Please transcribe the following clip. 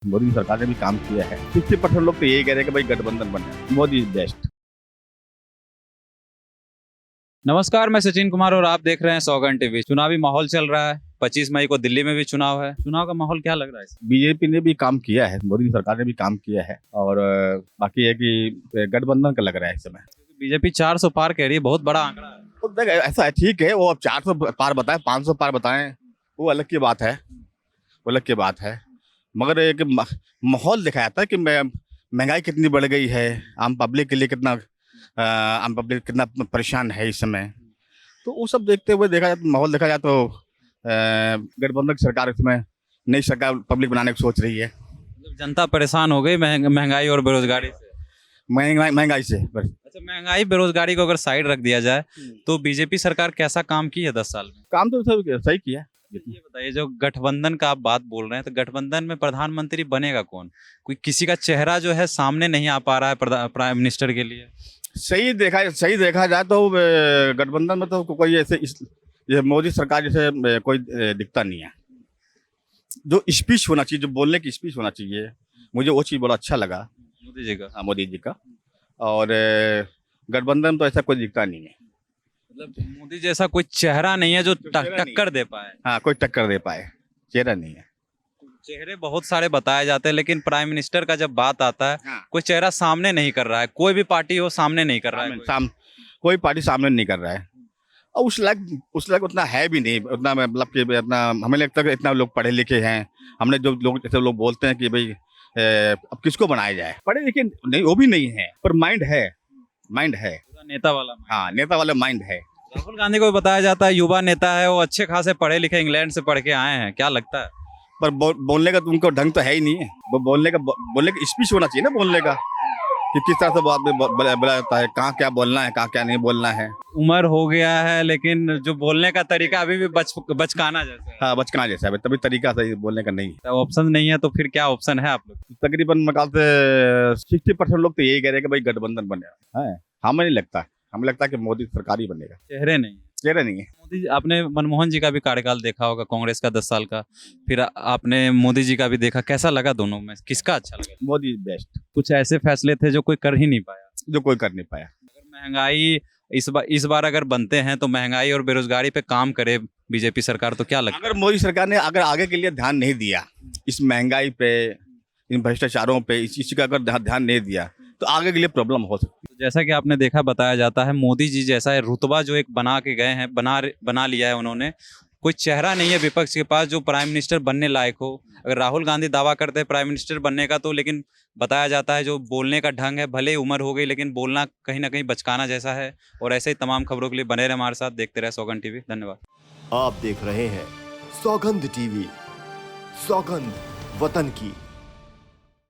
मोदी सरकार ने भी काम किया है। 60% लोग तो यही कह रहे हैं कि भाई गठबंधन बने, मोदी इज बेस्ट। नमस्कार, मैं सचिन कुमार और आप देख रहे हैं सौगन टीवी। चुनावी माहौल चल रहा है। 25 मई को दिल्ली में भी चुनाव है। चुनाव का माहौल क्या लग रहा है? बीजेपी ने भी काम किया है, मोदी सरकार ने भी काम किया है और बाकी है कि गठबंधन का लग रहा है इस समय। बीजेपी 400 पार कह रही है, बहुत बड़ा आंकड़ा है। तो देख ऐसा है, ठीक है, वो अब 400 पार बताएं, 500 पार बताएं, वो अलग की बात है, वो अलग की बात है। मगर एक माहौल दिखाया था कि महंगाई कितनी बढ़ गई है, आम पब्लिक के लिए कितना आम पब्लिक कितना परेशान है इस समय। तो वो सब देखते हुए देखा जाए, माहौल देखा जाए तो गठबंधन की सरकार इसमें नई सरकार पब्लिक बनाने की सोच रही है। मतलब जनता परेशान हो गई महंगाई और बेरोजगारी से। महंगाई से बस। अच्छा, महंगाई बेरोजगारी को अगर साइड रख दिया जाए तो बीजेपी सरकार कैसा काम की है 10 साल में? काम तो सही किया। ये बताइए, जो गठबंधन का आप बात बोल रहे हैं, तो गठबंधन में प्रधानमंत्री बनेगा कौन? कोई किसी का चेहरा जो है सामने नहीं आ पा रहा है प्राइम मिनिस्टर के लिए। सही देखा जाए तो गठबंधन में तो कोई ऐसे ये मोदी सरकार जैसे कोई दिखता नहीं है। जो स्पीच होना चाहिए, जो बोलने की स्पीच होना चाहिए, मुझे वो चीज़ बड़ा अच्छा लगा मोदी जी का। हाँ, मोदी जी का। और गठबंधन में तो ऐसा कोई दिखता नहीं है। मतलब मोदी जैसा कोई चेहरा नहीं है जो चेहरा नहीं है। टक्कर दे पाए। हाँ, कोई टक्कर दे पाए, चेहरा नहीं है। चेहरे बहुत सारे बताए जाते हैं, लेकिन प्राइम मिनिस्टर का जब बात आता है, हाँ। कोई चेहरा सामने नहीं कर रहा है। कोई भी पार्टी हो, सामने नहीं कर रहा है कोई। कोई पार्टी सामने नहीं कर रहा है और उस लायक उतना है भी नहीं, उतना मतलब कि इतना हमें लगता है कि इतना लोग पढ़े लिखे हैं। हमने जो लोग जैसे लोग बोलते हैं कि भाई अब किसको बनाया जाए, पढ़े लिखे नहीं, वो भी नहीं है, पर माइंड है। पूरा नेता वाला। हाँ, नेता वाला माइंड है। राहुल गांधी को बताया जाता है युवा नेता है, वो अच्छे खासे पढ़े लिखे, इंग्लैंड से पढ़ के आए हैं, क्या लगता है? पर बोलने का तो उनको ढंग तो है ही नहीं है। वो बोलने का स्पीच होना चाहिए ना, बोलने का कि किस तरह से बात में बोला जाता है, कहाँ क्या बोलना है, कहाँ क्या नहीं बोलना है। उम्र हो गया है, लेकिन जो बोलने का तरीका अभी भी बचकाना जैसा है। हाँ, बचकाना जैसा है, तभी तरीका सही बोलने का नहीं है। तो ऑप्शन नहीं है तो फिर क्या ऑप्शन है आप लोग? तकरीबन मैं ख्याल से 60% लोग तो यही कह रहे हैं कि भाई गठबंधन बनेगा है। हमें नहीं लगता, हमें लगता है कि मोदी सरकार ही बनेगा। चेहरे नहीं है। चेहरा नहीं है। मोदी, आपने मनमोहन जी का भी कार्यकाल देखा होगा, कांग्रेस का 10 साल का, फिर आपने मोदी जी का भी देखा, कैसा लगा? दोनों में किसका अच्छा लगा? मोदी बेस्ट। कुछ ऐसे फैसले थे जो कोई कर ही नहीं पाया। जो कोई कर नहीं पाया। अगर महंगाई इस बार अगर बनते हैं तो महंगाई और बेरोजगारी पे काम करे बीजेपी सरकार, तो क्या लगता है? अगर मोदी सरकार ने अगर आगे के लिए ध्यान नहीं दिया, इस महंगाई पे, इन भ्रष्टाचारों पे, इस चीज का अगर ध्यान नहीं दिया तो आगे के लिए प्रॉब्लम हो सकती है। तो जैसा कि आपने देखा, बताया जाता है मोदी जी जैसा है रुतबा जो एक बना के गए हैं, बना लिया है उन्होंने। कोई चेहरा नहीं है विपक्ष के पास जो प्राइम मिनिस्टर बनने लायक हो। अगर राहुल गांधी दावा करते हैं प्राइम मिनिस्टर बनने का, तो लेकिन बताया जाता है जो बोलने का ढंग है, भले ही उम्र हो गई लेकिन बोलना कहीं ना कहीं बचकाना जैसा है। और ऐसे ही तमाम खबरों के लिए बने रहे हमारे साथ, देखते रहे सौगंध टीवी। धन्यवाद। आप देख रहे हैं सौगंध टीवी, सौगंध वतन की।